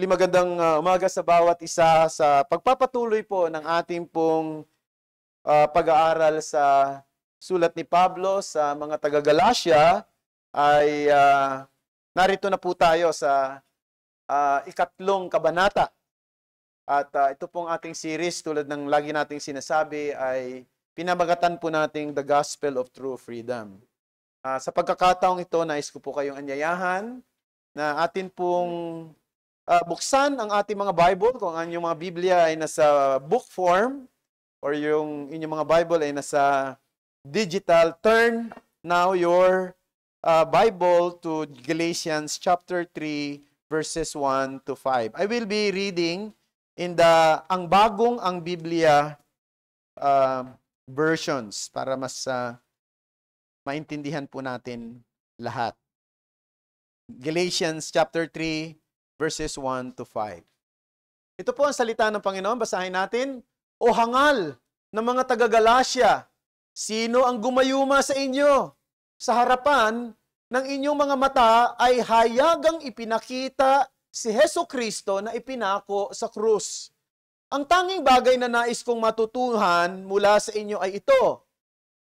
Muli magandang umaga sa bawat isa sa pagpapatuloy po ng ating pong pag-aaral sa sulat ni Pablo sa mga taga-Galacia ay narito na po tayo sa ikatlong kabanata. At ito pong ating series, tulad ng lagi nating sinasabi, ay pinamagatan po nating The Gospel of True Freedom. Sa pagkakataong ito, nais ko po kayong anyayahan na atin pong buksan ang ating mga Bible. Kung ang inyong mga Biblia ay nasa book form or yung inyong mga Bible ay nasa digital, turn now your Bible to Galatians chapter 3 verses 1 to 5. I will be reading in ang Biblia versions para mas maintindihan po natin lahat. Galatians chapter 3 verses 1 to 5. Ito po ang salita ng Panginoon. Basahin natin. O hangal ng mga taga-Galacia, sino ang gumayuma sa inyo? Sa harapan ng inyong mga mata ay hayagang ipinakita si Hesukristo na ipinako sa krus. Ang tanging bagay na nais kong matutuhan mula sa inyo ay ito.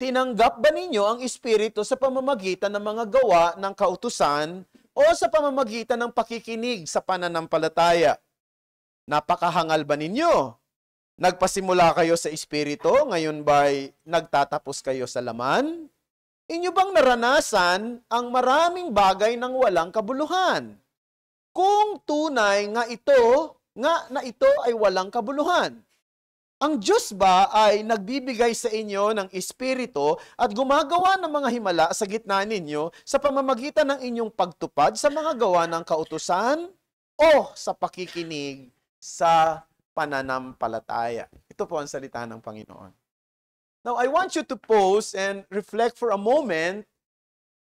Tinanggap ba ninyo ang Espiritu sa pamamagitan ng mga gawa ng kautusan o sa pamamagitan ng pakikinig sa pananampalataya? Napakahangal ba ninyo? Nagpasimula kayo sa Espiritu, ngayon ba'y nagtatapos kayo sa laman? Inyo bang naranasan ang maraming bagay ng walang kabuluhan? Kung tunay nga na ito ay walang kabuluhan. Ang Diyos ba ay nagbibigay sa inyo ng Espiritu at gumagawa ng mga himala sa gitna ninyo sa pamamagitan ng inyong pagtupad sa mga gawa ng kautusan o sa pakikinig sa pananampalataya? Ito po ang salita ng Panginoon. Now, I want you to pause and reflect for a moment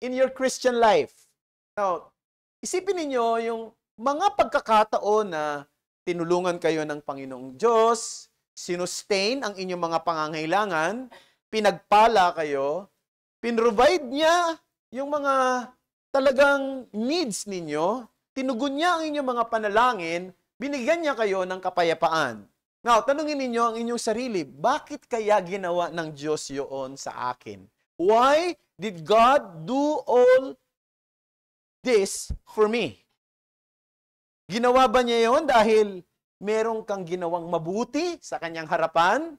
in your Christian life. Now, isipin ninyo yung mga pagkakataon na tinulungan kayo ng Panginoong Diyos, sinustain ang inyong mga pangangailangan, pinagpala kayo, pinrovide niya yung mga talagang needs ninyo, tinugon niya ang inyong mga panalangin, binigyan niya kayo ng kapayapaan. Now, tanungin ninyo ang inyong sarili, bakit kaya ginawa ng Diyos yun sa akin? Why did God do all this for me? Ginawa ba niya yun dahil merong kang ginawang mabuti sa kanyang harapan?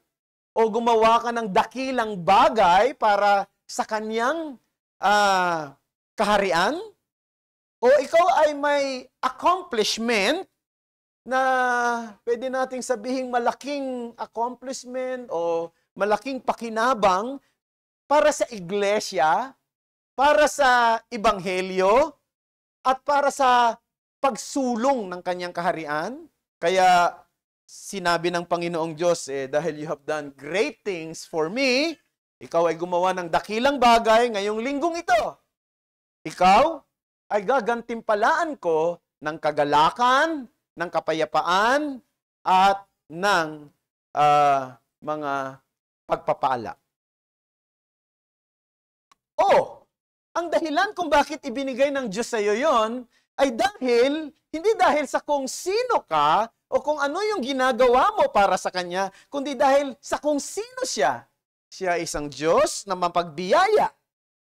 O gumawa ka ng dakilang bagay para sa kanyang kaharian? O ikaw ay may accomplishment na pwede nating sabihing malaking accomplishment o malaking pakinabang para sa iglesia, para sa ebanghelyo, at para sa pagsulong ng kanyang kaharian? Kaya sinabi ng Panginoong Diyos, dahil you have done great things for me, ikaw ay gumawa ng dakilang bagay ngayong linggong ito. Ikaw ay gagantimpalaan ko ng kagalakan, ng kapayapaan, at ng mga pagpapala. Ang dahilan kung bakit ibinigay ng Diyos sa iyo yon ay hindi dahil sa kung sino ka o kung ano yung ginagawa mo para sa Kanya, kundi dahil sa kung sino siya. Siya ay isang Diyos na mapagbiyaya.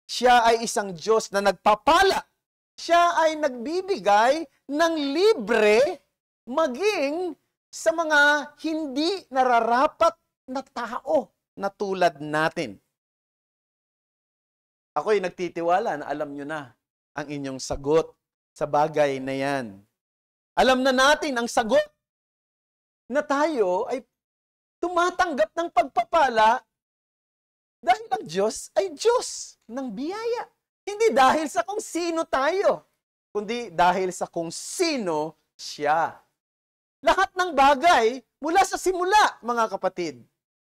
Siya ay isang Diyos na nagpapala. Siya ay nagbibigay ng libre maging sa mga hindi nararapat na tao na tulad natin. Ako'y nagtitiwala na alam nyo na ang inyong sagot sa bagay na yan. Alam na natin ang sagot na tayo ay tumatanggap ng pagpapala dahil ang Diyos ay Diyos ng biyaya. Hindi dahil sa kung sino tayo, kundi dahil sa kung sino siya. Lahat ng bagay mula sa simula, mga kapatid,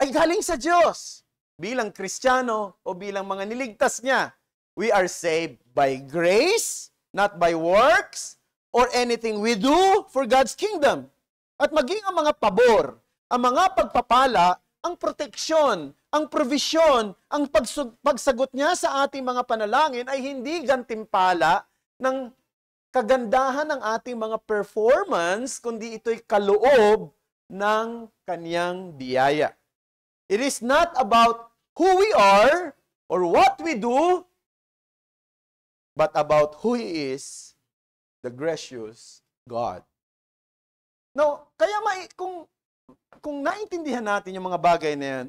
ay galing sa Diyos. Bilang Kristiyano o bilang mga niligtas niya, we are saved by grace, not by works, or anything we do for God's kingdom. At maging ang mga pabor, ang mga pagpapala, ang proteksyon, ang provision, ang pagsagot niya sa ating mga panalangin ay hindi gantimpala ng kagandahan ng ating mga performance, kundi ito'y kaloob ng kanyang biyaya. It is not about who we are or what we do, but about who He is, the gracious God. Now, kaya kung naintindihan natin yung mga bagay na yan,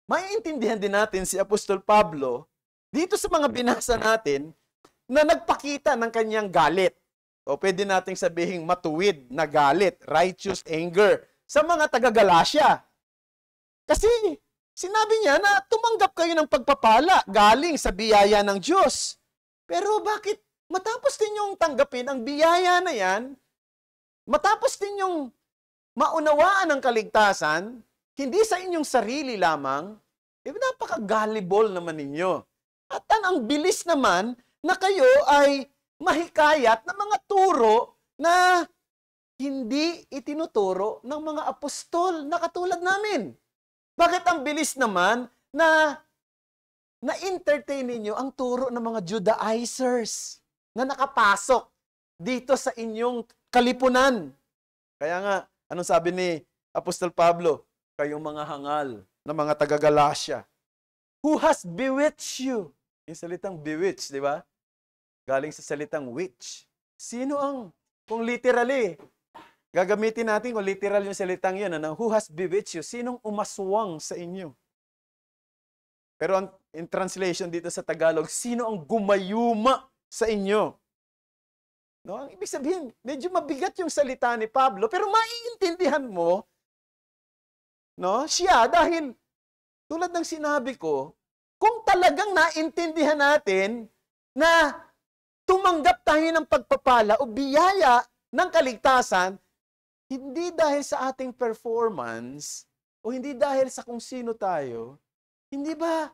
maiintindihan din natin si Apostol Pablo dito sa mga binasa natin na nagpakita ng kanyang galit. O pwede nating sabihing matuwid na galit, righteous anger, sa mga taga-Galasya. Kasi sinabi niya na tumanggap kayo ng pagpapala galing sa biyaya ng Diyos. Pero bakit matapos ninyong tanggapin ang biyaya na yan, matapos ninyong maunawaan ang kaligtasan, hindi sa inyong sarili lamang, napaka-gullible naman ninyo. At ang bilis naman na kayo ay mahikayat ng mga turo na hindi itinuturo ng mga apostol na katulad namin. Bakit ang bilis naman na na-entertain ninyo ang turo ng mga Judaizers na nakapasok dito sa inyong kalipunan? Kaya nga, anong sabi ni Apostol Pablo? Kayong mga hangal na mga taga-Galasya. Who has bewitched you? Yung salitang bewitched, di ba? Galing sa salitang witch. Sino ang, kung literally, gagamitin natin kung literal yung salitang yun, who has bewitched you? Sinong umaswang sa inyo? Pero in translation dito sa Tagalog, sino ang gumayuma sa inyo? No? Ang ibig sabihin, medyo mabigat yung salita ni Pablo, pero maiintindihan mo, no? Siya, dahil tulad ng sinabi ko, kung talagang naintindihan natin na tumanggap tayo ng pagpapala o biyaya ng kaligtasan, hindi dahil sa ating performance o hindi dahil sa kung sino tayo, hindi ba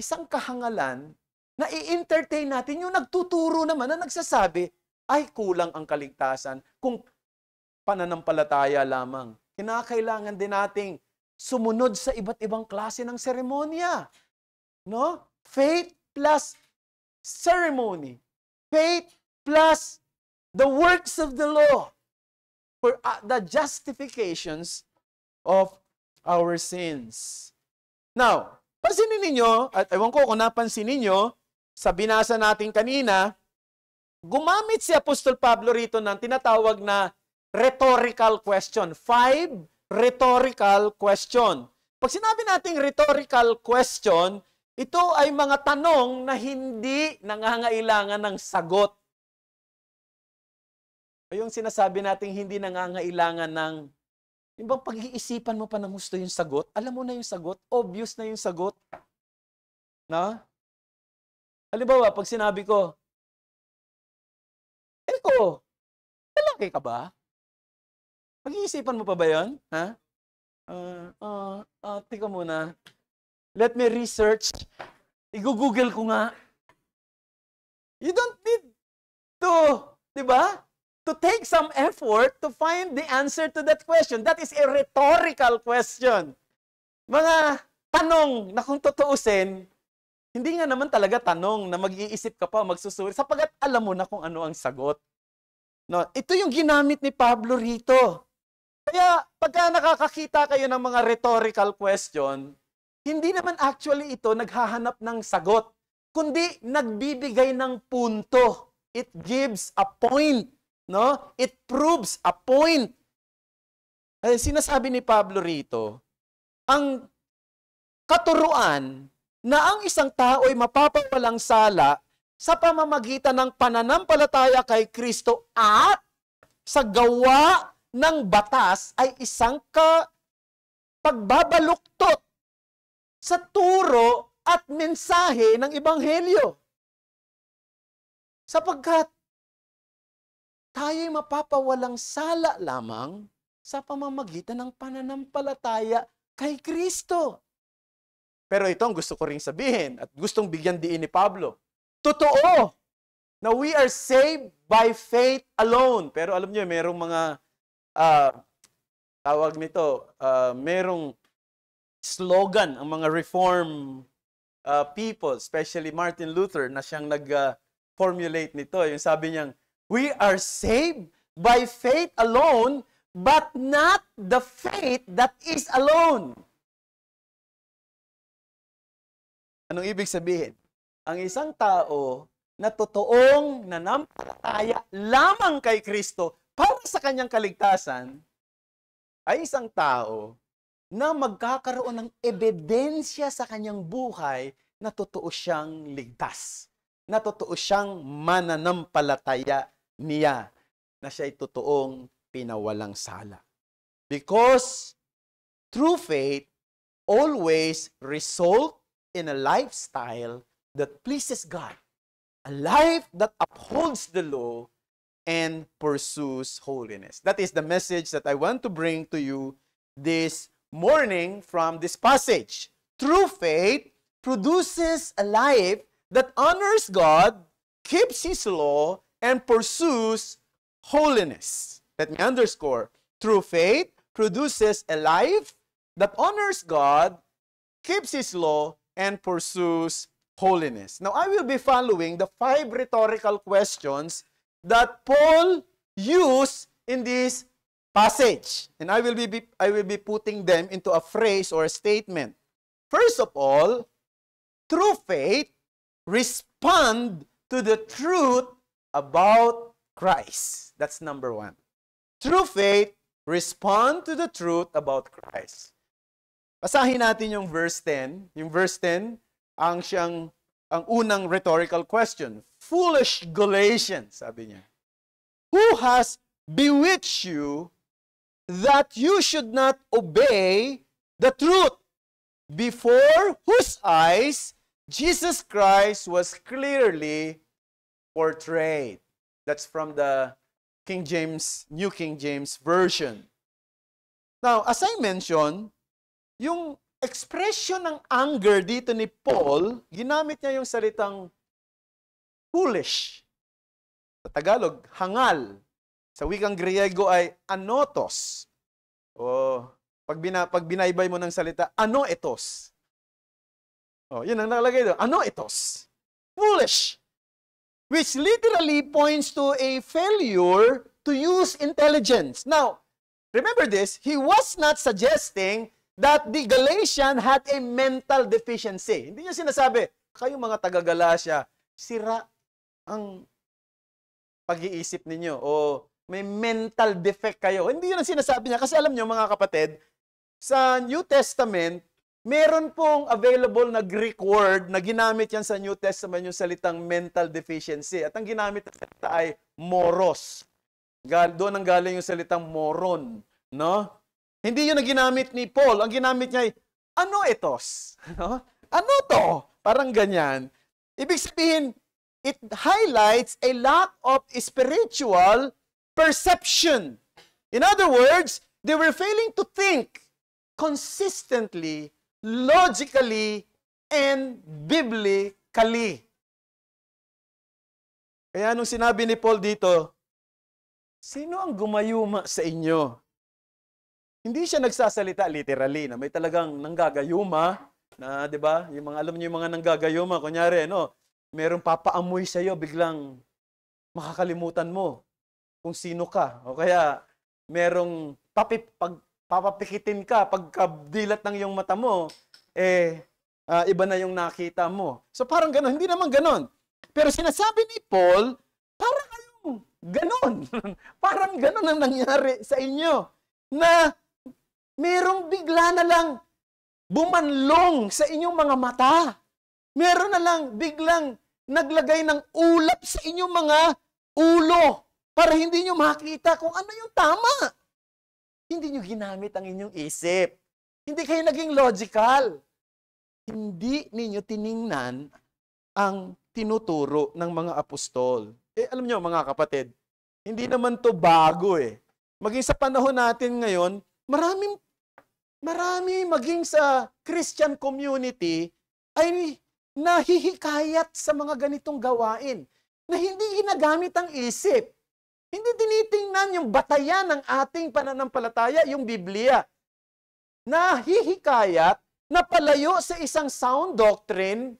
isang kahangalan na i-entertain natin yung nagtuturo naman na nagsasabi, ay kulang ang kaligtasan kung pananampalataya lamang. Kinakailangan din nating sumunod sa iba't ibang klase ng seremonya. No? Faith plus ceremony. Faith plus the works of the law for the justifications of our sins. Now, pansinin ninyo, at ewan ko kung napansin ninyo, sa binasa natin kanina, gumamit si Apostol Pablo rito ng tinatawag na rhetorical question. 5 rhetorical question. Pag sinabi nating rhetorical question, ito ay mga tanong na hindi nangangailangan ng sagot. O yung sinasabi nating hindi nangangailangan ng, yung bang pag-iisipan mo pa ng gusto yung sagot, alam mo na yung sagot, obvious na yung sagot. No? Halimbawa, pag sinabi ko, Eko, lalaki ka ba? Pag-iisipan mo pa ba yun? Ha? Tika muna. Let me research. I-google ko nga. You don't need to, di ba? To take some effort to find the answer to that question. That is a rhetorical question. Mga tanong na kung tutuusin, hindi nga naman talaga tanong na mag-iisip ka pa, magsusuri, sapagat alam mo na kung ano ang sagot. No, ito yung ginamit ni Pablo rito. Kaya pagka nakakakita kayo ng mga rhetorical question, hindi naman actually ito naghahanap ng sagot, kundi nagbibigay ng punto. It gives a point. No? It proves a point. Sinasabi ni Pablo rito, ang katuruan na ang isang tao ay mapapawalang sala sa pamamagitan ng pananampalataya kay Kristo at sa gawa ng batas ay isang pagbabaluktot sa turo at mensahe ng Ebanghelyo. Sapagkat tayo'y mapapawalang sala lamang sa pamamagitan ng pananampalataya kay Kristo. Pero ito ang gusto ko ring sabihin at gustong bigyan diin ni Pablo. Totoo na we are saved by faith alone. Pero alam niyo, merong mga tawag nito, merong slogan ang mga reform people, especially Martin Luther, na siyang nag-formulate nito. Yung sabi niyang, we are saved by faith alone, but not the faith that is alone. Anong ibig sabihin? Ang isang tao na totoong nanampalataya lamang kay Kristo para sa kanyang kaligtasan, ay isang tao na magkakaroon ng ebidensya sa kanyang buhay na totoo siyang ligtas, na totoo siyang mananampalataya niya, na siya'y totoong pinawalang sala. Because true faith always result in a lifestyle that pleases God, a life that upholds the law and pursues holiness. That is the message that I want to bring to you this morning from this passage. True faith produces a life that honors God, keeps His law, and pursues holiness. Let me underscore. True faith produces a life that honors God, keeps His law, and pursues holiness. Now, I will be following the 5 rhetorical questions that Paul used in this passage. And I will be putting them into a phrase or a statement. First of all, true faith respond to the truth about Christ. That's number 1. True faith respond to the truth about Christ. Basahin natin yung verse 10. Yung verse 10, ang unang rhetorical question. Foolish Galatians, sabi niya. Who has bewitched you that you should not obey the truth, before whose eyes Jesus Christ was clearly portrayed? That's from the New King James Version. Now, as I mentioned, yung expression ng anger dito ni Paul, ginamit niya yung salitang foolish. Sa Tagalog, hangal. Sa wikang Griego ay anotos. O, pag binaybay mo ng salita, ano etos? O, yun ang nakalagay doon. Ano etos? Foolish. Which literally points to a failure to use intelligence. Now, remember this, he was not suggesting that the Galatian had a mental deficiency. Hindi niya sinasabi, kayo mga taga-Galatia, sira ang pag-iisip ninyo o may mental defect kayo. Hindi yun ang sinasabi niya. Kasi alam niyo mga kapatid, sa New Testament, meron pong available na Greek word na ginamit yan sa New Testament yung salitang mental deficiency. At ang ginamit na salita ay moros. Doon ang galing yung salitang moron. No? Hindi yun ang ginamit ni Paul. Ang ginamit niya ay, ano etos? No? Ano to? Parang ganyan. Ibig sabihin, it highlights a lack of spiritual perception. In other words, they were failing to think consistently, logically, and biblically. Kaya nung sinabi ni Paul dito, sino ang gumayuma sa inyo? Hindi siya nagsasalita literally na may talagang nanggagayuma na, 'di ba? Yung mga alam niyo yung mga nanggagayuma, kunyari merong papaamoy sa iyo, biglang makakalimutan mo kung sino ka. O kaya merong papapikitin ka pagkadilat ng iyong mata mo, iba na yung nakita mo. So parang gano'n, hindi naman gano'n. Pero sinasabi ni Paul, parang kayong gano'n. Parang gano'n ang nangyari sa inyo na merong bigla na lang bumanlong sa inyong mga mata. Meron na lang biglang naglagay ng ulap sa inyong mga ulo para hindi nyo makita kung ano yung tama. Hindi nyo ginamit ang inyong isip. Hindi kayo naging logical. Hindi ninyo tiningnan ang tinuturo ng mga apostol. Alam nyo mga kapatid, hindi naman to bago Maging sa panahon natin ngayon, marami maging sa Christian community ay nahihikayat sa mga ganitong gawain na hindi ginagamit ang isip. Hindi tinitingnan yung batayan ng ating pananampalataya, yung Biblia. Nahihikayat napalayo sa isang sound doctrine,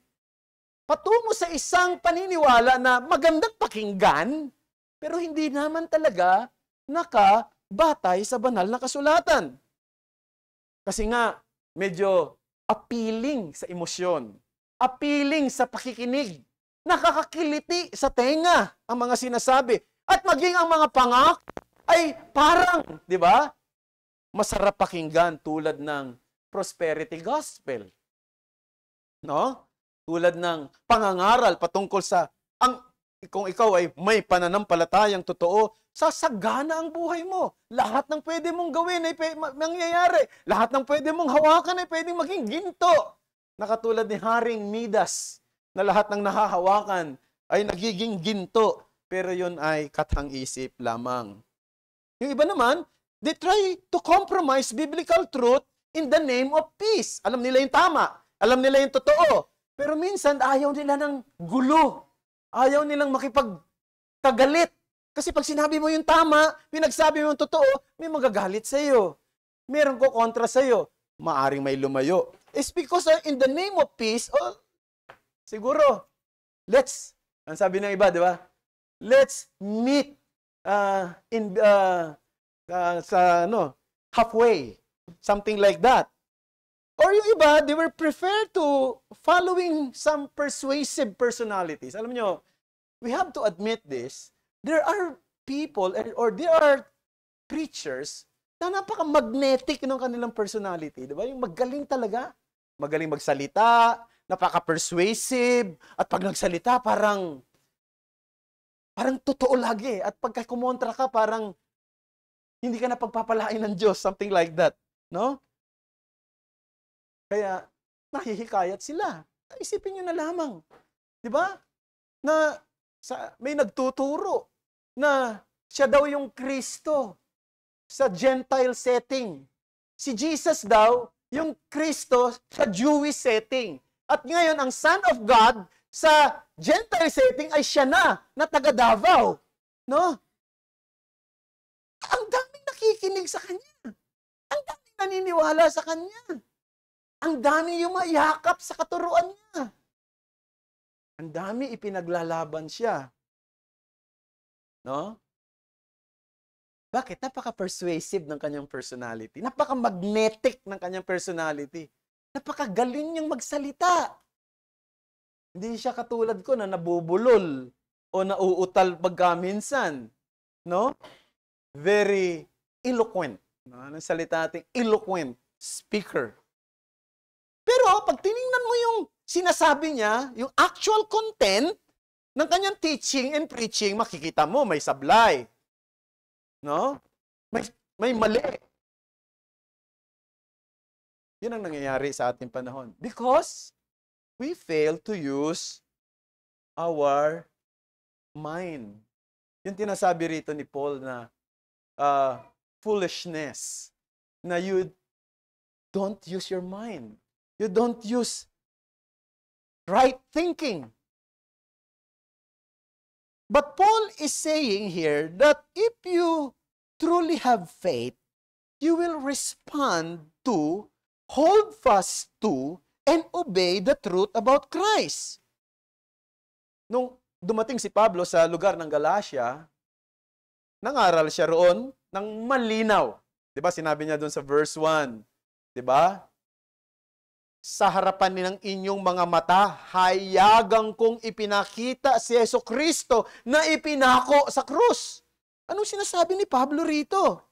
patungo sa isang paniniwala na magandang pakinggan, pero hindi naman talaga nakabatay sa banal na kasulatan. Kasi nga, medyo appealing sa emosyon, appealing sa pakikinig, nakakakiliti sa tenga ang mga sinasabi, at maging ang mga pangako ay parang, di ba, masarap pakinggan tulad ng prosperity gospel. No? Tulad ng pangangaral patungkol sa kung ikaw ay may pananampalatayang totoo, sasagana ang buhay mo. Lahat ng pwede mong gawin ay mangyayari. Lahat ng pwede mong hawakan ay pwedeng maging ginto. Nakatulad ni Haring Midas, na lahat ng nahahawakan ay nagiging ginto. Pero yun ay kathang-isip lamang. Yung iba naman, they try to compromise biblical truth in the name of peace. Alam nila yung tama. Alam nila yung totoo. Pero minsan, ayaw nila ng gulo. Ayaw nilang makipagkagalit. Kasi pag sinabi mo yung tama, pinagsabi mo yung totoo, may magagalit sa iyo. Meron ko kontra sa iyo. Maaring may lumayo. It's because in the name of peace, siguro, ang sabi ng iba, di ba? Let's meet halfway. Something like that. Or yung iba, they were prefer to following some persuasive personalities. Alam nyo, we have to admit this. There are people or there are preachers na napaka-magnetic ng kanilang personality. Diba? Yung magaling talaga. Magaling magsalita, napaka-persuasive, at pag nagsalita, parang totoo lagi. At pagka kumontra ka, parang hindi ka na pagpapalain ng Diyos. Something like that. No? Kaya, nahihikayat sila. Isipin nyo na lamang. Di ba? Na may nagtuturo na siya daw yung Kristo sa Gentile setting. Si Jesus daw, yung Kristo sa Jewish setting. At ngayon, ang Son of God sa Gentile setting ay siya na taga Davao. No? Ang daming nakikinig sa kanya. Ang daming naniniwala sa kanya. Ang dami yung mayakap sa katuruan niya. Ang dami ipinaglalaban siya. No? Bakit? Napaka-persuasive ng kanyang personality. Napaka-magnetic ng kanyang personality. Napakagaling niyang magsalita. Hindi siya katulad ko na nabubulol o nauutal pagkaminsan. No? Very eloquent. No? Anong salita natin? Eloquent speaker. Pero pag tinignan mo yung sinasabi niya, yung actual content ng kanyang teaching and preaching, makikita mo may sablay. No? May mali. Yun ang nangyayari sa ating panahon. Because we fail to use our mind. Yung tinasabi rito ni Paul na foolishness. Na you don't use your mind. You don't use right thinking. But Paul is saying here that if you truly have faith, you will respond to, hold fast to, and obey the truth about Christ. Nung dumating si Pablo sa lugar ng Galacia, nangaral siya roon ng malinaw. Diba? Sinabi niya doon sa verse 1. Diba? Sa harapan ng inyong mga mata, hayagang kong ipinakita si Jesucristo na ipinako sa krus. Anong sinasabi ni Pablo rito?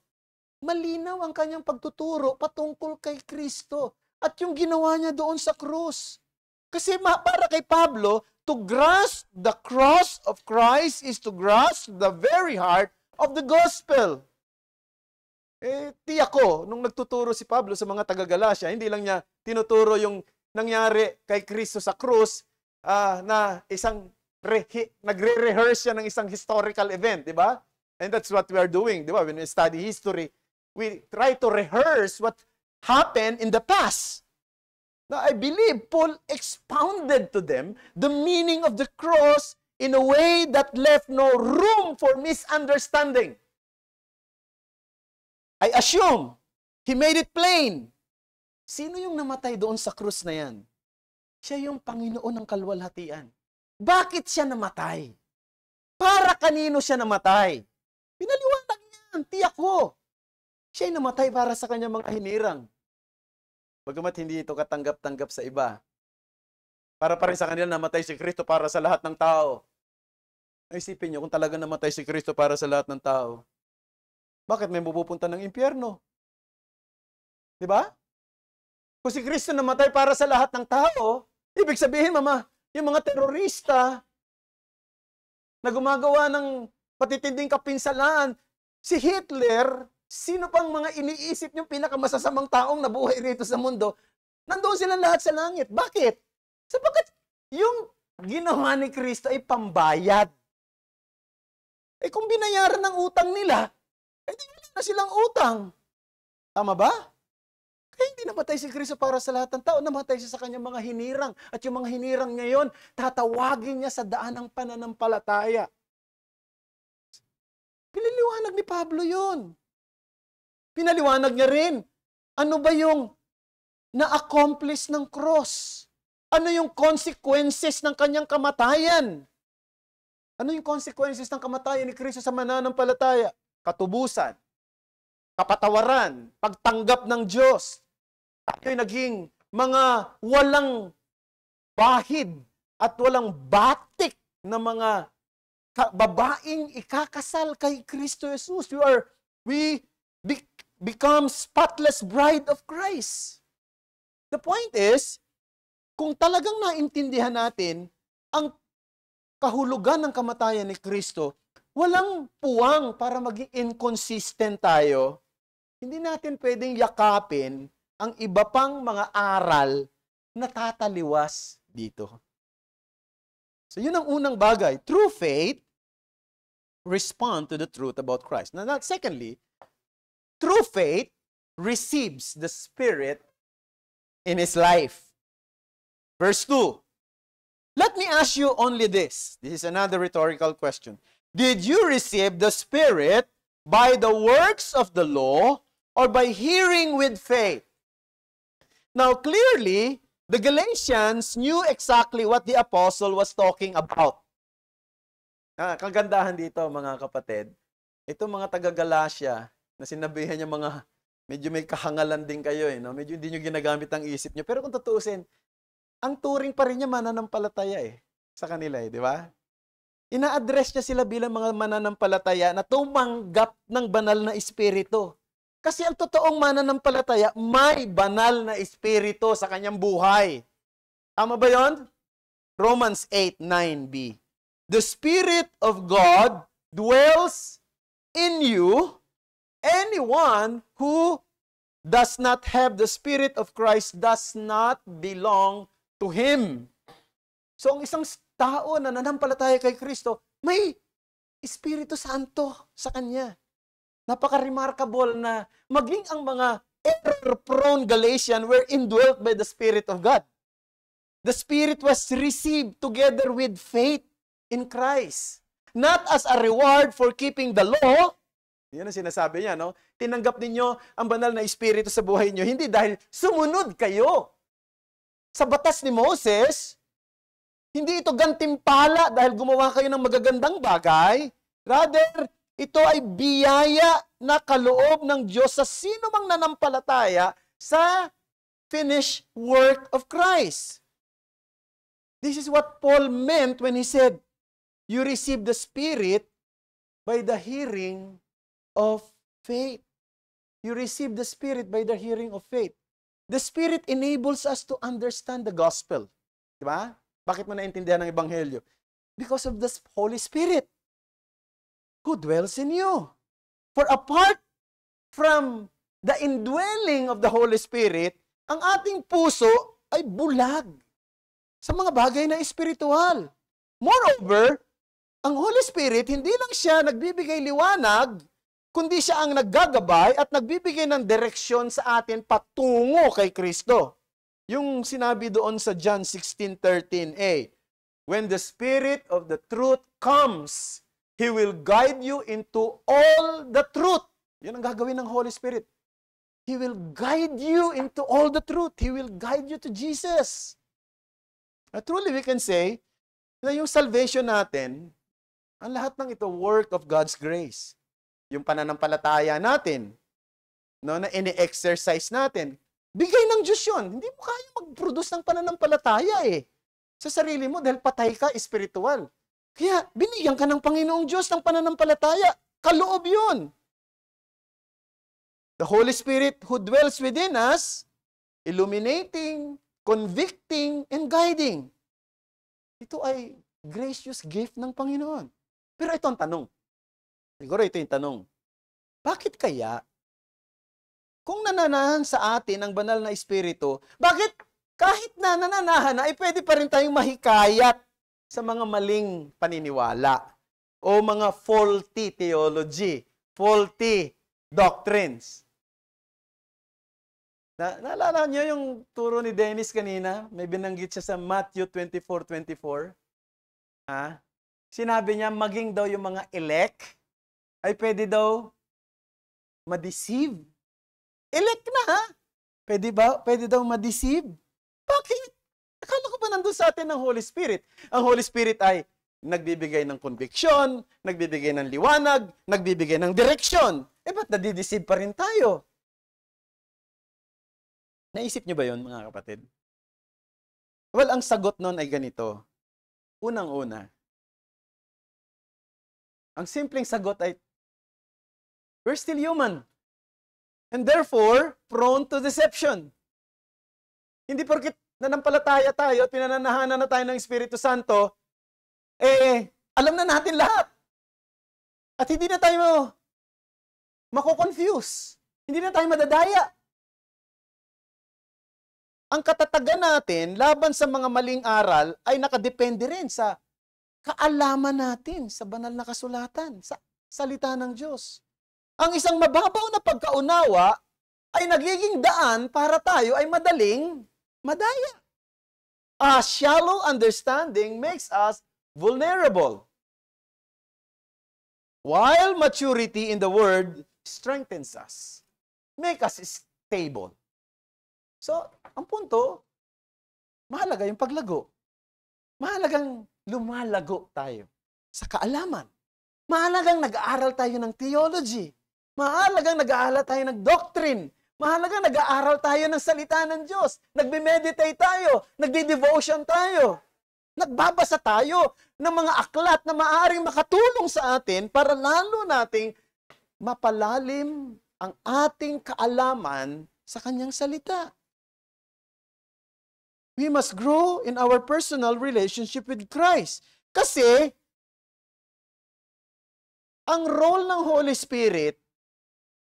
Malinaw ang kanyang pagtuturo patungkol kay Kristo at yung ginawa niya doon sa krus. Kasi para kay Pablo, to grasp the cross of Christ is to grasp the very heart of the gospel. Tiyak ko, nung nagtuturo si Pablo sa mga taga-Galacia, hindi lang niya tinuturo yung nangyari kay Kristo sa krus na isang nagre-rehearse siya ng isang historical event, di ba? And that's what we are doing, di ba? When we study history, we try to rehearse what happened in the past. Now, I believe Paul expounded to them the meaning of the cross in a way that left no room for misunderstanding. I assume he made it plain Sino yung namatay doon sa krus na yan? Siya yung Panginoon ng kalwalhatian. Bakit siya namatay? Para kanino siya namatay? Pinaliwanag niyan, tiyak ko. Siya'y namatay para sa kanyang mga hinirang. Bagamat hindi ito katanggap-tanggap sa iba. Para pa rin sa kanila namatay si Kristo para sa lahat ng tao. Isipin niyo kung talaga namatay si Kristo para sa lahat ng tao. Bakit may mapupunta ng impyerno? Di ba? Kung si Kristo namatay para sa lahat ng tao, ibig sabihin, mama, yung mga terorista na gumagawa ng patitinding kapinsalaan, si Hitler, sino pang mga iniisip niyong pinakamasasamang taong nabuhay rito sa mundo, nandoon sila lahat sa langit. Bakit? Sapagkat yung ginawa ni Kristo ay pambayad. Eh kung binayaran ng utang nila, eh di wala na silang utang. Tama ba? Kaya hindi namatay si Kristo para sa lahat ng tao, namatay siya sa kanyang mga hinirang. At yung mga hinirang ngayon, tatawagin niya sa daan ng pananampalataya. Pinaliwanag ni Pablo yun. Pinaliwanag niya rin, ano ba yung na-accomplish ng cross? Ano yung consequences ng kanyang kamatayan? Ano yung consequences ng kamatayan ni Kristo sa mananampalataya? Katubusan, kapatawaran, pagtanggap ng Diyos. Tayo'y naging mga walang bahid at walang batik na mga babaeng ikakasal kay Kristo Jesus. We become spotless bride of Christ. The point is, kung talagang naintindihan natin ang kahulugan ng kamatayan ni Kristo, walang puwang para maging inconsistent tayo. Hindi natin pwedeng yakapin ang iba pang mga aral na tataliwas dito. So yun ang unang bagay. True faith, respond to the truth about Christ. Now, secondly, true faith receives the Spirit in his life. Verse 2. Let me ask you only this. This is another rhetorical question. Did you receive the Spirit by the works of the law or by hearing with faith? Now, clearly, the Galatians knew exactly what the apostle was talking about. Kagandahan dito, mga kapatid, itong mga taga-Galatia na sinabihan niya mga medyo may kahangalan din kayo, no? Medyo hindi nyo ginagamit ang isip nyo. Pero kung tutuusin, ang turing pa rin niya mananampalataya sa kanila, di ba? Ina-address niya sila bilang mga mananampalataya na tumanggap ng banal na espiritu. Kasi ang totoong mananampalataya, may banal na espiritu sa kanyang buhay. Tama ba yon? Romans 8:9b. The Spirit of God dwells in you. Anyone who does not have the Spirit of Christ does not belong to Him. So, ang isang tao na nanampalataya kay Kristo, may Espiritu Santo sa kanya. Napaka-remarkable na maging ang mga error-prone Galatian were indwelt by the Spirit of God. The Spirit was received together with faith in Christ. Not as a reward for keeping the law. Yan ang sinasabi niya, no? Tinanggap ninyo ang banal na Espiritu sa buhay niyo, hindi dahil sumunod kayo sa batas ni Moses. Hindi ito gantimpala dahil gumawa kayo ng magagandang bagay. Rather, ito ay biyaya na kaloob ng Diyos sa sino mang nanampalataya sa finished work of Christ. This is what Paul meant when he said, you receive the Spirit by the hearing of faith. You receive the Spirit by the hearing of faith. The Spirit enables us to understand the gospel. Diba? Bakit mo naintindihan ang Ebanghelyo? Because of the Holy Spirit who dwells in you. For apart from the indwelling of the Holy Spirit, ang ating puso ay bulag sa mga bagay na espiritual. Moreover, ang Holy Spirit, hindi lang siya nagbibigay liwanag, kundi siya ang naggagabay at nagbibigay ng direksyon sa atin patungo kay Kristo. Yung sinabi doon sa John 16:13a, when the Spirit of the truth comes, He will guide you into all the truth. Yan ang gagawin ng Holy Spirit. He will guide you into all the truth. He will guide you to Jesus. Truly, we can say na yung salvation natin, ang lahat ng ito, work of God's grace. Yung pananampalataya natin, no, na ini-exercise natin, bigay ng Diyos yun. Hindi mo kaya mag-produce ng pananampalataya sa sarili mo dahil patay ka, spiritual. Kaya, binigyan ka ng Panginoong Diyos ng pananampalataya. Kaloob yun. The Holy Spirit who dwells within us, illuminating, convicting, and guiding. Ito ay gracious gift ng Panginoon. Pero ito ang tanong. Siguro ito yung tanong. Bakit kaya, kung nananahan sa atin ang banal na Espiritu, bakit kahit na nananahan na, pwede pa rin tayong mahikayat sa mga maling paniniwala o mga faulty theology, faulty doctrines? Naalala niyo yung turo ni Dennis kanina? May binanggit siya sa Matthew 24:24. Sinabi niya, maging daw yung mga elect ay pwede daw ma-deceive. Elect na, ha? Pwede ba? Pwede daw ma-deceive? Bakit? Akala ko ba nandun sa atin ng Holy Spirit? Ang Holy Spirit ay nagbibigay ng conviction, nagbibigay ng liwanag, nagbibigay ng direksyon. Ba't nadideceive pa rin tayo? Naisip niyo ba yun, mga kapatid? Well, ang sagot nun ay ganito. Unang-una, ang simpleng sagot ay, we're still human. And therefore, prone to deception. Hindi porkit nanampalataya tayo at pinananahanan na tayo ng Espiritu Santo, alam na natin lahat. At hindi na tayo mako-confuse. Hindi na tayo madadaya. Ang katatagan natin laban sa mga maling aral ay nakadepende rin sa kaalaman natin sa banal na kasulatan, sa salita ng Diyos. Ang isang mababaw na pagkaunawa ay nagiging daan para tayo ay madaling madaya. A shallow understanding makes us vulnerable. While maturity in the Word strengthens us, make us stable. So, ang punto, mahalaga yung paglago. Mahalagang lumalago tayo sa kaalaman. Mahalagang nag-aaral tayo ng theology. Mahalagang nag-aaral tayo ng doctrine. Mahalagang nag-aaral tayo ng salita ng Diyos. Nagbe-meditate tayo. Nagde-devotion tayo. Nagbabasa tayo ng mga aklat na maaaring makatulong sa atin para lalo nating mapalalim ang ating kaalaman sa kanyang salita. We must grow in our personal relationship with Christ. Kasi, ang role ng Holy Spirit,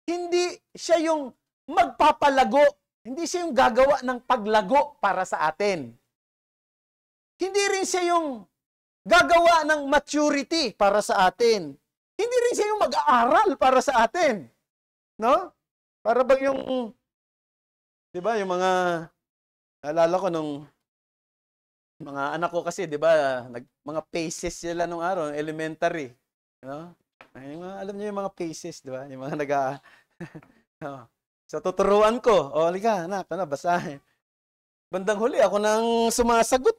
hindi siya yung magpapalago. Hindi siya yung gagawa ng paglago para sa atin. Hindi rin siya yung gagawa ng maturity para sa atin. Hindi rin siya yung mag-aaral para sa atin. No? Para bang yung, di ba, yung mga, naalala ko nung mga anak ko kasi, di ba, mga paces sila nung araw, elementary. No? Yung mga, alam niyo yung mga paces, di ba? Yung mga no. So, tuturuan ko. O, halika, anak, basahin. Bandang huli, ako nang sumasagot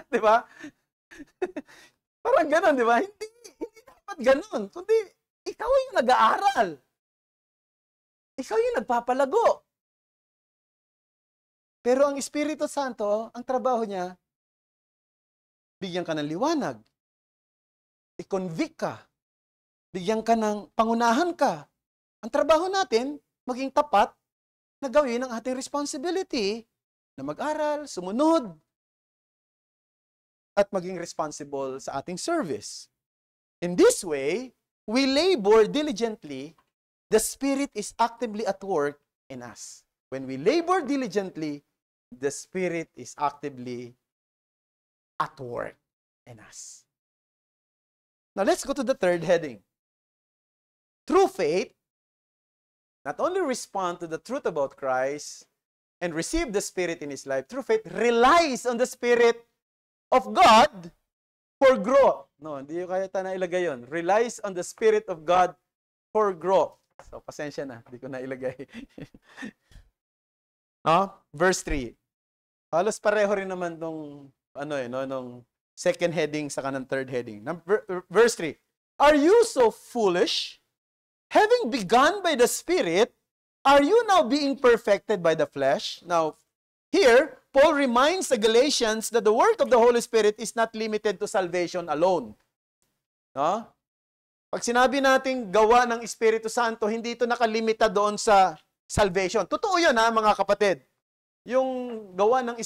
di ba? Parang ganon, di ba? Hindi dapat ganon. Kundi, ikaw yung nag-aaral. Ikaw yung nagpapalago. Pero ang Espiritu Santo, ang trabaho niya, bigyan ka ng liwanag. I-convict ka. Bigyan ka ng pangunahan ka. Ang trabaho natin, maging tapat na gawin ang ating responsibility na mag-aral, sumunod, at maging responsible sa ating service. In this way, we labor diligently. The Spirit is actively at work in us. When we labor diligently, the Spirit is actively at work in us. Now, let's go to the third heading. Through faith, not only respond to the truth about Christ and receive the Spirit in his life, through faith, relies on the Spirit of God for growth. No, hindi kaya tayo na ilagay yun. Relies on the Spirit of God for growth. So, pasensya na. Hindi ko na ilagay. No? Verse 3. Halos pareho rin naman nung, nung second heading sa kanang third heading. Verse 3. Are you so foolish? Having begun by the Spirit, are you now being perfected by the flesh? Now, here, Paul reminds the Galatians that the work of the Holy Spirit is not limited to salvation alone. No? Pag sinabi nating gawa ng Espiritu Santo, hindi ito nakalimita doon sa salvation. Totoo yun, mga kapatid. Yung gawa ng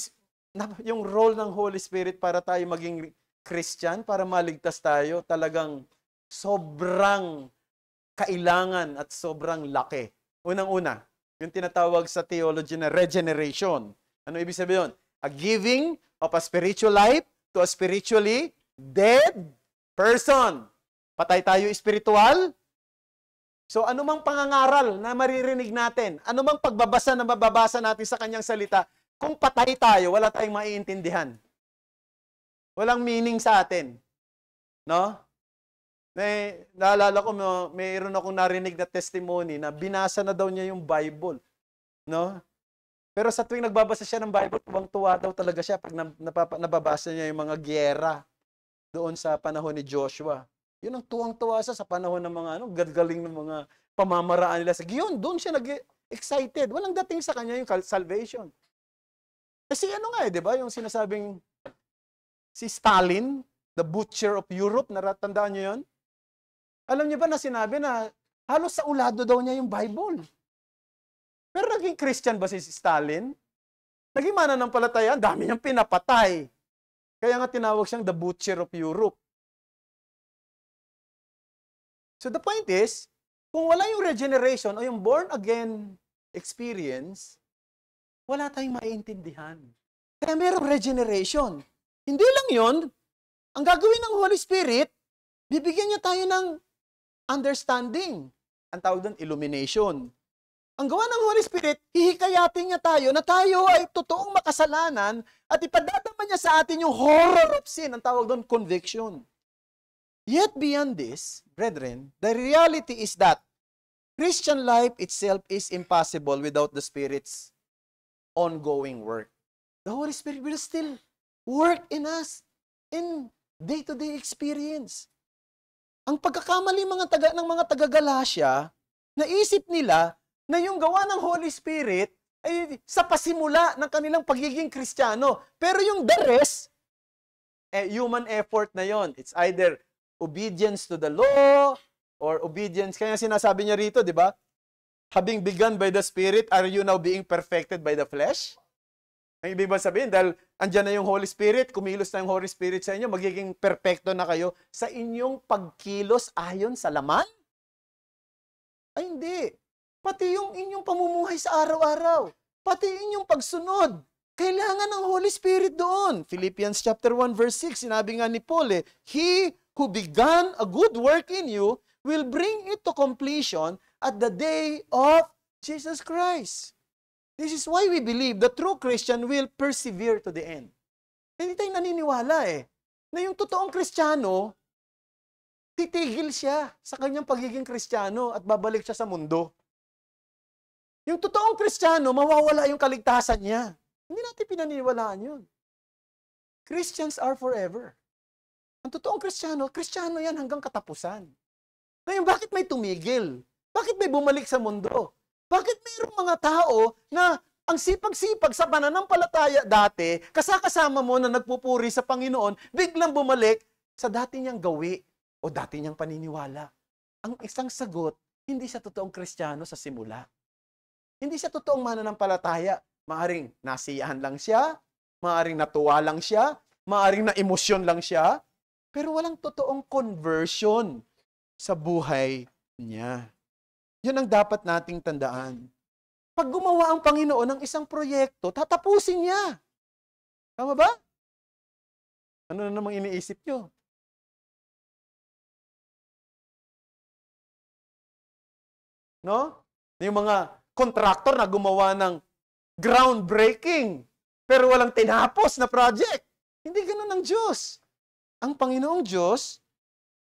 yung role ng Holy Spirit para tayo maging Christian, para maligtas tayo, talagang sobrang kailangan at sobrang laki. Unang-una, yung tinatawag sa theology na regeneration. Ano ibig sabihin yun? A giving of a spiritual life to a spiritually dead person. Patay tayo espiritual. So anumang pangangaral na maririnig natin, anumang pagbabasa na mababasa natin sa kanyang salita, kung patay tayo, wala tayong maiintindihan. Walang meaning sa atin. No? Naalala ko, mayroon akong narinig na testimony na binasa na daw niya yung Bible. No? Pero sa tuwing nagbabasa siya ng Bible, tuwang-tuwa daw talaga siya pag nababasa niya yung mga gyera doon sa panahon ni Joshua. Yun ang tuwang-tuwa sa panahon ng mga gagaling ng mga pamamaraan nila. Doon siya nag-excited. Walang dating sa kanya yung salvation. Kasi di ba, yung sinasabing si Stalin, the butcher of Europe, naratandaan niyo yun? Alam niyo ba na sinabi na halos sa ulado daw niya yung Bible? Pero naging Christian ba si Stalin? Naging mananampalataya, ang dami niyang pinapatay. Kaya nga tinawag siyang the butcher of Europe. So the point is, kung wala yung regeneration o yung born-again experience, wala tayong maiintindihan. Kaya mayroong regeneration. Hindi lang yun, ang gagawin ng Holy Spirit, bibigyan niya tayo ng understanding. Ang tawag doon, illumination. Ang gawa ng Holy Spirit, hihikayatin niya tayo na tayo ay totoong makasalanan at ipadadama niya sa atin yung horror of sin. Ang tawag doon, conviction. Yet beyond this, brethren, the reality is that Christian life itself is impossible without the Spirit's ongoing work. The Holy Spirit will still work in us in day-to-day experience. Ang pagkakamali ng mga taga-Galatia, naisip nila na yung gawa ng Holy Spirit ay sa pasimula ng kanilang pagiging Kristiyano. Pero yung the rest, human effort na yon. It's either obedience to the law or obedience. Kaya sinasabi niya rito, di ba? Having begun by the Spirit, are you now being perfected by the flesh? Ang ibig ba sabihin, dahil andyan na yung Holy Spirit, kumilos na yung Holy Spirit sa inyo, magiging perfecto na kayo sa inyong pagkilos ayon sa laman? Ay, hindi. Pati yung inyong pamumuhay sa araw-araw. Pati inyong pagsunod. Kailangan ng Holy Spirit doon. Philippians chapter 1 verse 6, sinabi nga ni Paul, He who began a good work in you will bring it to completion at the day of Jesus Christ. This is why we believe the true Christian will persevere to the end. Hindi tayo naniniwala na yung totoong Kristiyano, titigil siya sa kanyang pagiging Kristiyano at babalik siya sa mundo. Yung totoong Kristiyano, mawawala yung kaligtasan niya. Hindi natin pinaniniwalaan yun. Christians are forever. Ang totoong Kristiyano yan hanggang katapusan. Ngayon, bakit may tumigil? Bakit may bumalik sa mundo? Bakit mayroong mga tao na ang sipag-sipag sa pananampalataya dati, kasama mo na nagpupuri sa Panginoon, biglang bumalik sa dati niyang gawi o dati niyang paniniwala? Ang isang sagot, hindi siya totoong Kristiyano sa simula. Hindi siya totoong mananampalataya. Maaring nasiyahan lang siya, maaring natuwa lang siya, maaring na-emosyon lang siya, pero walang totoong conversion sa buhay niya. Yun ang dapat nating tandaan. Pag gumawa ang Panginoon ng isang proyekto, tatapusin niya. Tama ba? Ano na namang iniisip nyo? No? Yung mga contractor na gumawa ng groundbreaking, pero walang tinapos na project. Hindi ganun ang Diyos. Ang Panginoong Diyos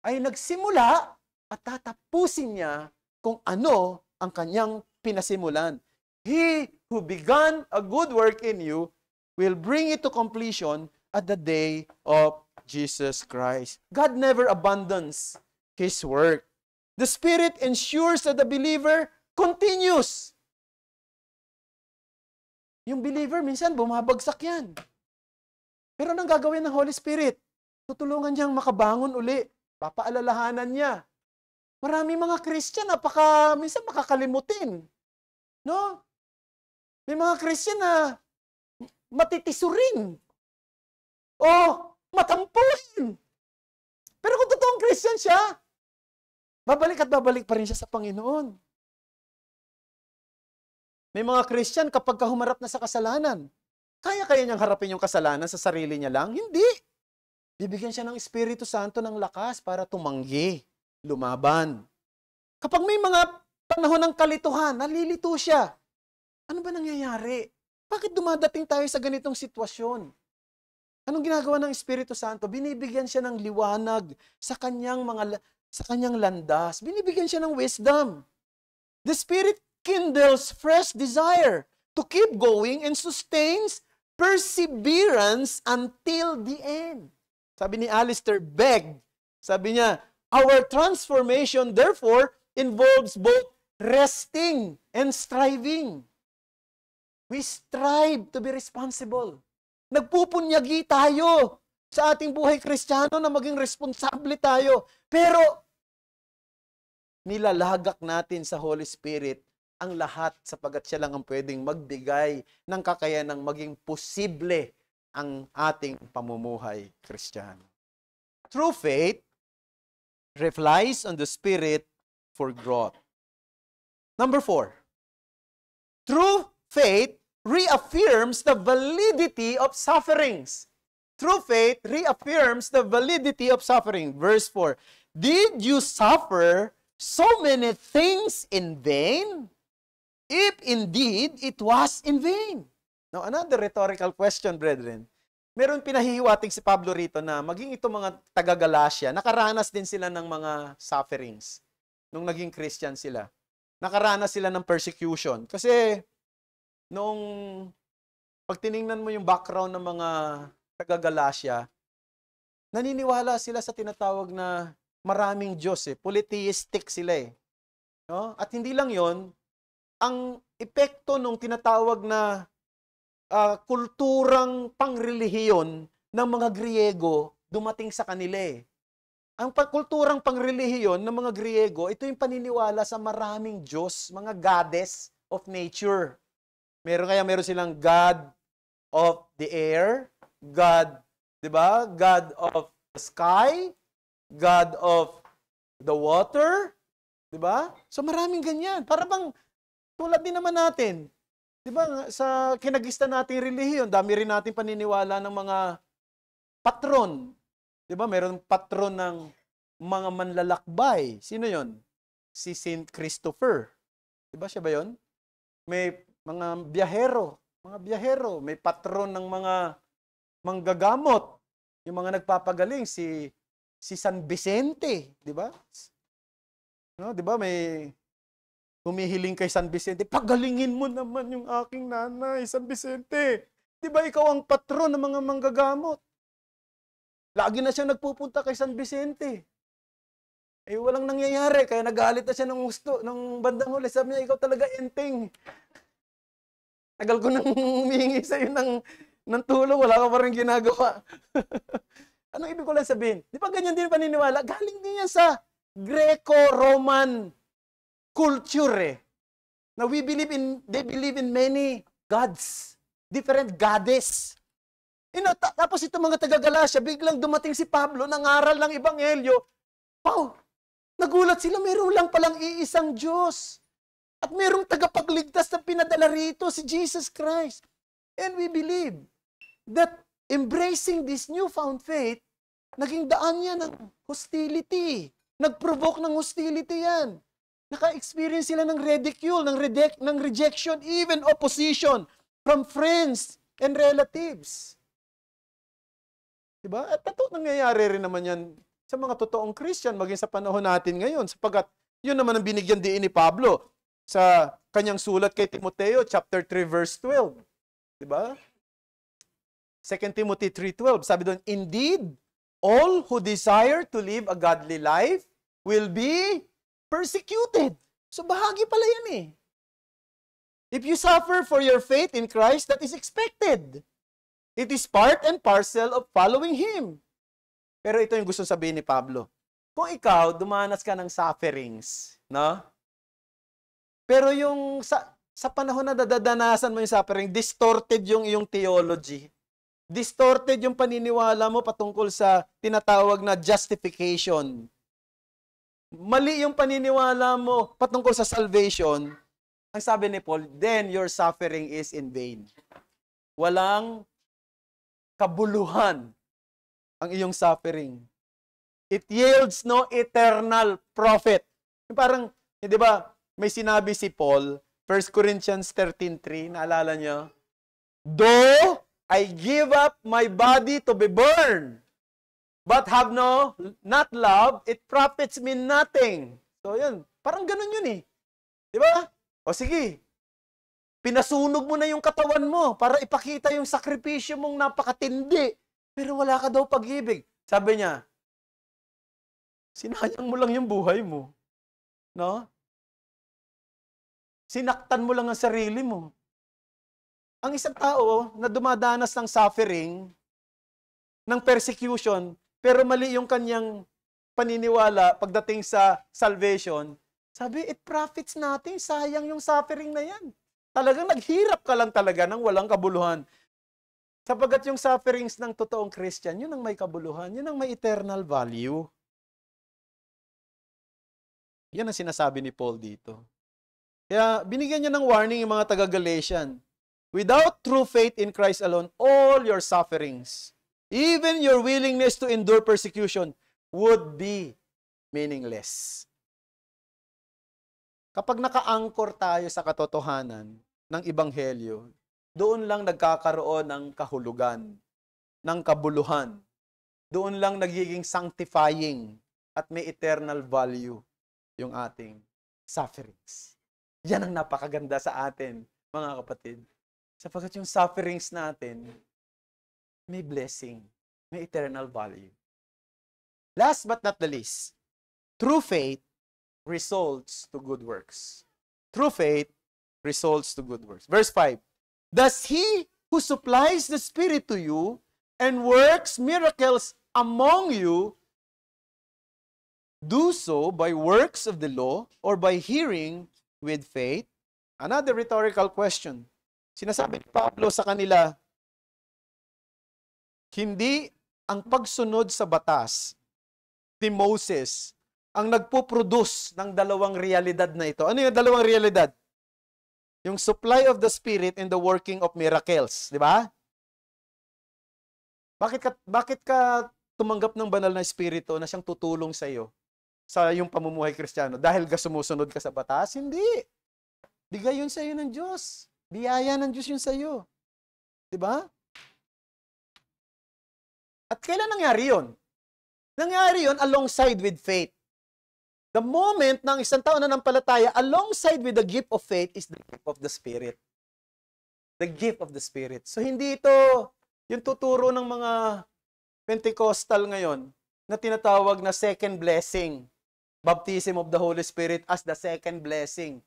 ay nagsimula at tatapusin niya kung ano ang kanyang pinasimulan. He who began a good work in you will bring it to completion at the day of Jesus Christ. God never abandons His work. The Spirit ensures that the believer continues. Yung believer, minsan bumabagsak yan. Pero anong gagawin ng Holy Spirit? Tutulungan niyang makabangon uli. Papaalalahanan niya. Maraming mga Christian, minsan makakalimutin. No? May mga Christian na matitisurin. O matampuhin. Pero kung totoong Christian siya, babalik at babalik pa rin siya sa Panginoon. May mga Christian kapag humarap na sa kasalanan, kaya niyang harapin yung kasalanan sa sarili niya lang? Hindi. Bibigyan siya ng Espiritu Santo ng lakas para tumanggi, lumaban. Kapag may mga panahon ng kalituhan, nalilito siya. Ano ba nangyayari? Bakit dumadating tayo sa ganitong sitwasyon? Anong ginagawa ng Espiritu Santo? Binibigyan siya ng liwanag sa kanyang landas. Binibigyan siya ng wisdom. The Spirit kindles fresh desire to keep going and sustains perseverance until the end. Sabi ni Alistair Begg, sabi niya, our transformation therefore involves both resting and striving. We strive to be responsible. Nagpupunyagi tayo sa ating buhay Kristiyano na maging responsable tayo. Pero nilalagak natin sa Holy Spirit ang lahat sapagkat siya lang ang pwedeng magbigay ng kakayanang maging posible ang ating pamumuhay Kristiyano. True faith relies on the Spirit for growth. Number 4, true faith reaffirms the validity of sufferings. True faith reaffirms the validity of suffering. Verse 4, did you suffer so many things in vain? If indeed it was in vain. Now, another rhetorical question, brethren. Meron pinahihiwatig si Pablo rito na maging itong mga taga-Galacia, nakaranas din sila ng mga sufferings nung naging Christian sila. Nakaranas sila ng persecution. Kasi, nung pag tiningnan mo yung background ng mga taga-Galacia, naniniwala sila sa tinatawag na maraming Diyos. Polytheistic sila . No? At hindi lang yon, ang epekto nung tinatawag na kulturang pangrelihiyon ng mga Griego dumating sa kanila . Ang kulturang pangrelihiyon ng mga Griego, ito yung paniniwala sa maraming Diyos, mga goddess of nature. Meron silang God of the air, God, 'di ba? God of the sky, God of the water, 'di ba? So maraming ganyan. Para bang tulad din naman natin. 'Di ba, sa kinagistan nating relihiyon, dami rin natin paniniwala ng mga patron. 'Di ba, meron patron ng mga manlalakbay. Sino 'yon? Si Saint Christopher. 'Di ba siya ba 'yon? May mga biyahero, may patron ng mga manggagamot. Yung mga nagpapagaling si San Vicente, 'di ba? No, 'di ba may humihiling kay San Vicente, pagalingin mo naman yung aking nanay, San Vicente. Di ba ikaw ang patron ng mga manggagamot? Lagi na siya nagpupunta kay San Vicente. Eh, walang nangyayari, kaya nagalit na siya ng gusto, ng bandang huli. Sabi niya, ikaw talaga enteng. Tagal ko nang humihingi sa'yo ng tulong, wala ka pa rin ginagawa. Anong ibig ko lang sabihin? Di ba ganyan din paniniwala? Galing din yan sa Greco-Roman culture . Now they believe in many gods, different goddess. Tapos itong mga taga-Galacia, biglang dumating si Pablo, nangaral ng ebanghelyo. Wow! Nagulat sila, meron lang palang iisang Diyos. At merong tagapagligtas na pinadala rito, si Jesus Christ. And we believe that embracing this newfound faith, naging daan yan ng hostility. Nag-provoke ng hostility yan. Naka-experience sila ng ridicule, ng rejection, even opposition from friends and relatives. Diba? At nangyayari rin naman yan sa mga totoong Christian, maging sa panahon natin ngayon, sapagkat Yun naman ang binigyan din ni Pablo sa kanyang sulat kay Timoteo, chapter 3, verse 12. Diba? 2 Timothy 3:12, sabi doon, indeed, all who desire to live a godly life will be persecuted. So bahagi pala yan eh. If you suffer for your faith in Christ, that is expected. It is part and parcel of following Him. Pero ito yung gusto sabihin ni Pablo. Kung ikaw, dumanas ka ng sufferings, no? Pero yung sa panahon na dadanasan mo yung suffering, distorted yung iyong theology. Distorted yung paniniwala mo patungkol sa tinatawag na justification. Mali yung paniniwala mo patungkol sa salvation. Ang sabi ni Paul, then your suffering is in vain. Walang kabuluhan ang iyong suffering. It yields no eternal profit. Parang, di ba, may sinabi si Paul, 1 Corinthians 13:3, naalala nyo? Though I give up my body to be burned, but have not love, it profits me nothing. So yun, parang ganun yun eh. Di ba? O sige, pinasunog mo na yung katawan mo para ipakita yung sakripisyo mong napakatindi. Pero wala ka daw pag-ibig. Sabi niya, sinayang mo lang yung buhay mo. No? Sinaktan mo lang ang sarili mo. Ang isang tao na dumadanas ng suffering, ng persecution, pero mali yung kanyang paniniwala pagdating sa salvation, sabi, it profits natin. Sayang yung suffering na yan. Talagang naghirap ka lang talaga ng walang kabuluhan. Sapagat yung sufferings ng totoong Christian, yun ang may kabuluhan, yun ang may eternal value. Yan ang sinasabi ni Paul dito. Kaya binigyan niya ng warning yung mga taga-Galatian. Without true faith in Christ alone, all your sufferings, even your willingness to endure persecution, would be meaningless. Kapag naka-anchor tayo sa katotohanan ng Ebanghelyo, doon lang nagkakaroon ng kahulugan, ng kabuluhan. Doon lang nagiging sanctifying at may eternal value yung ating sufferings. Yan ang napakaganda sa atin, mga kapatid. Sapagkat yung sufferings natin, may blessing, may eternal value. Last but not the least, true faith results to good works. True faith results to good works. Verse 5, does he who supplies the Spirit to you and works miracles among you do so by works of the law or by hearing with faith? Another rhetorical question. Sinasabi ni Pablo sa kanila, hindi ang pagsunod sa batas ni Moses ang nagpo-produce ng dalawang realidad na ito. Ano yung dalawang realidad? Yung supply of the Spirit and the working of miracles. Di ba? Bakit ka tumanggap ng banal na Espiritu na siyang tutulong sa iyo sa iyong pamumuhay Kristiyano? Dahil sumusunod ka sa batas? Hindi. Bigay yun sa iyo ng Diyos. Biyaya ng Diyos yun sa iyo. Di ba? At kailan nangyari yun? Nangyari yun alongside with faith. The moment ng isang tao na nampalataya, alongside with the gift of faith is the gift of the Spirit. The gift of the Spirit. So hindi ito yung tuturo ng mga Pentecostal ngayon na tinatawag na second blessing. Baptism of the Holy Spirit as the second blessing.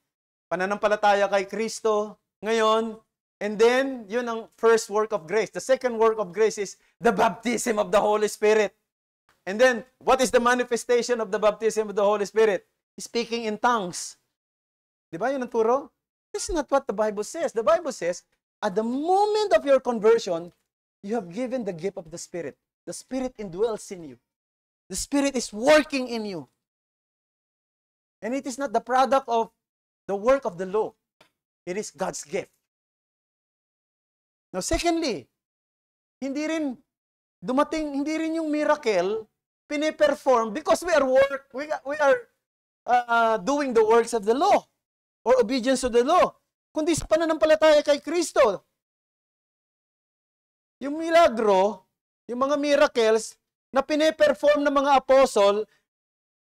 Pananampalataya kay Kristo ngayon, and then yun ang first work of grace. The second work of grace is the baptism of the Holy Spirit. And then, what is the manifestation of the baptism of the Holy Spirit? Speaking in tongues. Di ba yun ang turo? This is not what the Bible says. The Bible says, at the moment of your conversion, you have given the gift of the Spirit. The Spirit indwells in you. The Spirit is working in you. And it is not the product of the work of the law. It is God's gift. Now, secondly, hindi rin yung miracle piniperform because we are doing the works of the law or obedience to the law. Kundi sa pananampalataya kay Kristo. Yung milagro, yung mga miracles na piniperform ng mga apostle,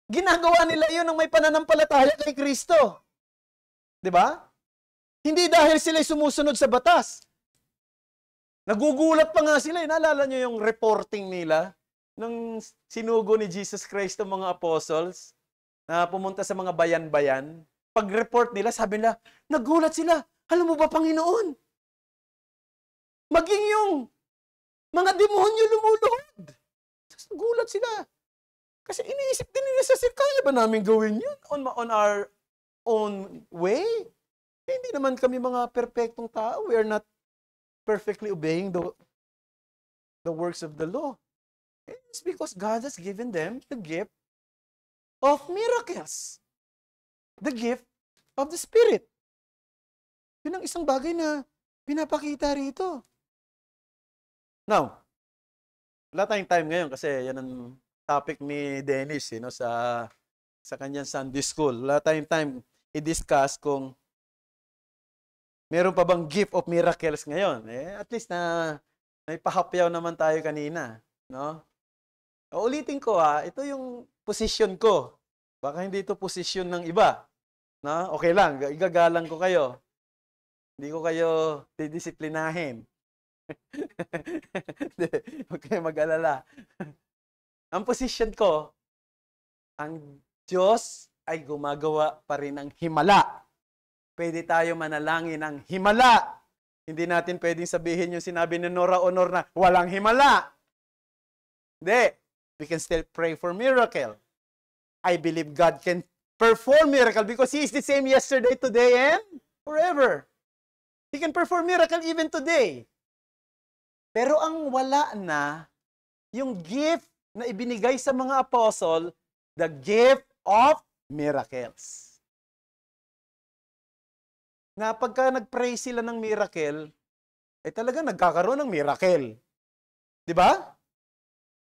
Ginagawa nila yun ng may pananampalataya kay Kristo. Di ba? Hindi dahil sila sumusunod sa batas. Nagugulat pa nga sila. Naalala nyo yung reporting nila nung sinugo ni Jesus Christ ng mga apostles na pumunta sa mga bayan-bayan. Pag-report nila, sabi nila, nagulat sila. Alam mo ba, Panginoon? Maging yung mga demonyo lumuluhod. Nagulat sila. Kasi iniisip din nila sa kaya ba namin gawin yun on our own way? Hindi naman kami mga perfectong tao. We are not perfectly obeying the works of the law. It's because God has given them the gift of miracles. The gift of the Spirit. Yun ang isang bagay na pinapakita rito. Now, wala tayong time ngayon kasi yan ang topic ni Dennis sa kanyang Sunday School. Wala tayong time i-discuss kung meron pa bang gift of miracles ngayon. At least na may pahapyaw naman tayo kanina. No? Ulitin ko ito yung position ko. Baka hindi ito position ng iba. No? Okay lang, igagalang ko kayo. Hindi ko kayo didisiplinahin. Huwag kayo mag-alala. Ang position ko, ang Diyos ay gumagawa pa rin ng himala. Pwede tayo manalangin ng himala. Hindi natin pwedeng sabihin yung sinabi ni Nora Honor na walang himala. Hindi. We can still pray for miracle. I believe God can perform miracle because He is the same yesterday, today, and forever. He can perform miracle even today. Pero ang wala na, yung gift na ibinigay sa mga apostle, the gift of miracles. Na pagka nag-pray sila ng miracle, talaga nagkakaroon ng miracle. Di ba?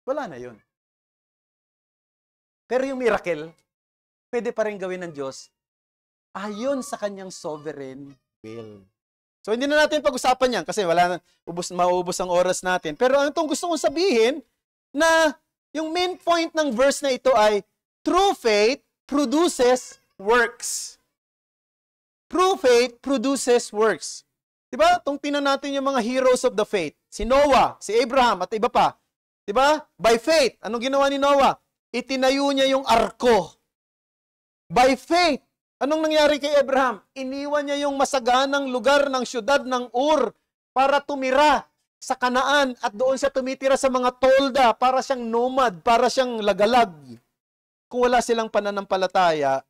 Wala na yun. Pero yung miracle, pwede pa rin gawin ng Diyos ayon sa kanyang sovereign will. So, hindi na natin pag-usapan yan kasi mauubos ang oras natin. Pero ang itong gusto kong sabihin na yung main point ng verse na ito ay true faith produces works. True faith produces works. Diba? Itong tinan natin yung mga heroes of the faith. Si Noah, si Abraham, at iba pa. Diba? By faith, anong ginawa ni Noah? Itinayo niya yung arko. By faith, anong nangyari kay Abraham? Iniwan niya yung masaganang lugar ng syudad ng Ur para tumira sa Kanaan at doon siya tumitira sa mga tolda para siyang nomad, para siyang lagalag. Kung wala silang pananampalataya,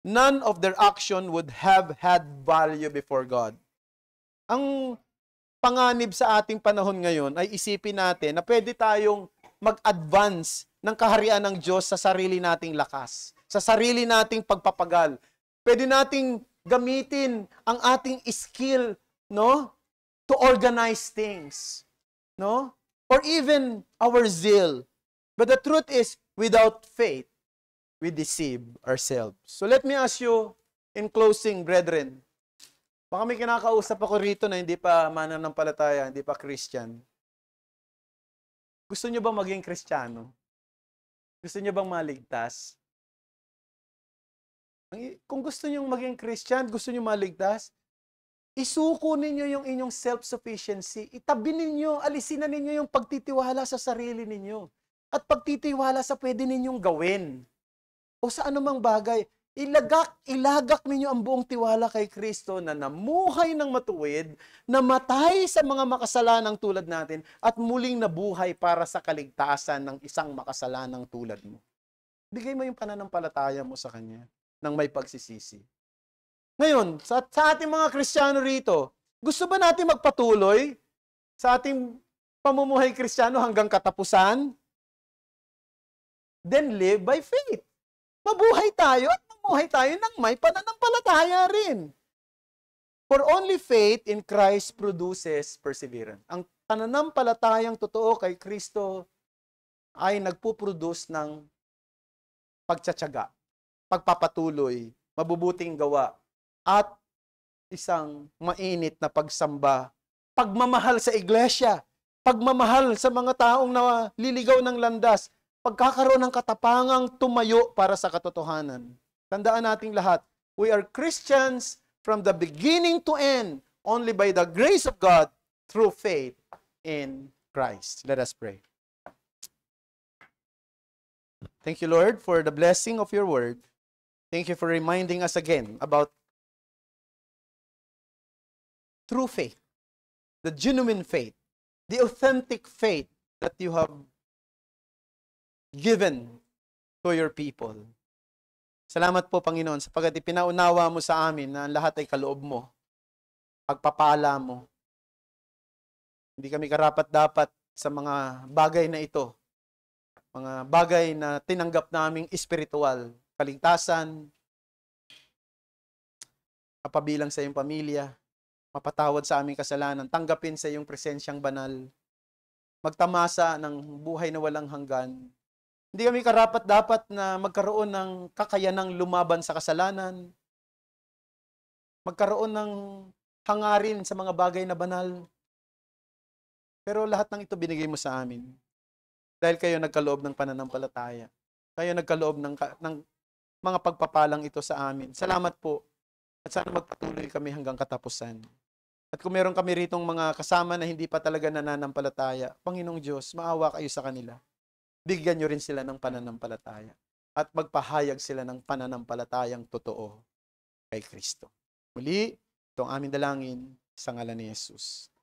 none of their action would have had value before God. Ang panganib sa ating panahon ngayon ay isipin natin na pwede tayong mag-advance ng kaharian ng Diyos sa sarili nating lakas, sa sarili nating pagpapagal. Pwede nating gamitin ang ating skill, no, to organize things, no, or even our zeal. But the truth is, without faith, we deceive ourselves. So let me ask you in closing, brethren. Baka may kinakausap ako rito na hindi pa mananampalataya, hindi pa Christian. Gusto nyo bang maging Kristiyano? Gusto nyo bang maligtas? Kung gusto nyo maging Christian, gusto nyo maligtas, isuko ninyo yung inyong self-sufficiency. Itabi ninyo, alisin na ninyo yung pagtitiwala sa sarili ninyo. At pagtitiwala sa pwede ninyong gawin. O sa anumang bagay, ilagak ninyo ang buong tiwala kay Kristo na namuhay ng matuwid, namatay sa mga makasalanang tulad natin, at muling nabuhay para sa kaligtasan ng isang makasalanang tulad mo. Bigay mo yung pananampalataya mo sa Kanya nang may pagsisisi. Ngayon, sa ating mga Kristiyano rito, gusto ba natin magpatuloy sa ating pamumuhay Kristiyano hanggang katapusan? Then live by faith. Mabuhay tayo at mamuhay tayo ng may pananampalataya rin. For only faith in Christ produces perseverance. Ang pananampalatayang totoo kay Kristo ay nagpuproduce ng pagtsatsaga, pagpapatuloy, mabubuting gawa, at isang mainit na pagsamba, pagmamahal sa iglesia, pagmamahal sa mga taong naliligaw ng landas, pagkakaroon ng katapangang tumayo para sa katotohanan. Tandaan nating lahat, we are Christians from the beginning to end, only by the grace of God, through faith in Christ. Let us pray. Thank you, Lord, for the blessing of your word. Thank you for reminding us again about true faith, the genuine faith, the authentic faith that you have given to your people. Salamat po, Panginoon, sapagkat ipinaunawa mo sa amin na ang lahat ay kaloob mo, pagpapala mo. Hindi kami karapat-dapat sa mga bagay na ito, mga bagay na tinanggap naming espiritual, kaligtasan, kapabilang sa iyong pamilya, mapatawad sa aming kasalanan, tanggapin sa iyong presensyang banal, magtamasa ng buhay na walang hanggan. Hindi kami karapat-dapat na magkaroon ng kakayanang lumaban sa kasalanan, magkaroon ng hangarin sa mga bagay na banal. Pero lahat ng ito binigay mo sa amin. Dahil kayo nagkaloob ng pananampalataya. Kayo nagkaloob ng mga pagpapalang ito sa amin. Salamat po. At sana magpatuloy kami hanggang katapusan. At kung meron kami ritong mga kasama na hindi pa talaga nananampalataya, Panginoong Diyos, maawa kayo sa kanila. Bigyan nyo rin sila ng pananampalataya. At magpahayag sila ng pananampalatayang totoo kay Kristo. Muli, ito ang aming dalangin sa ngalan ni Jesus.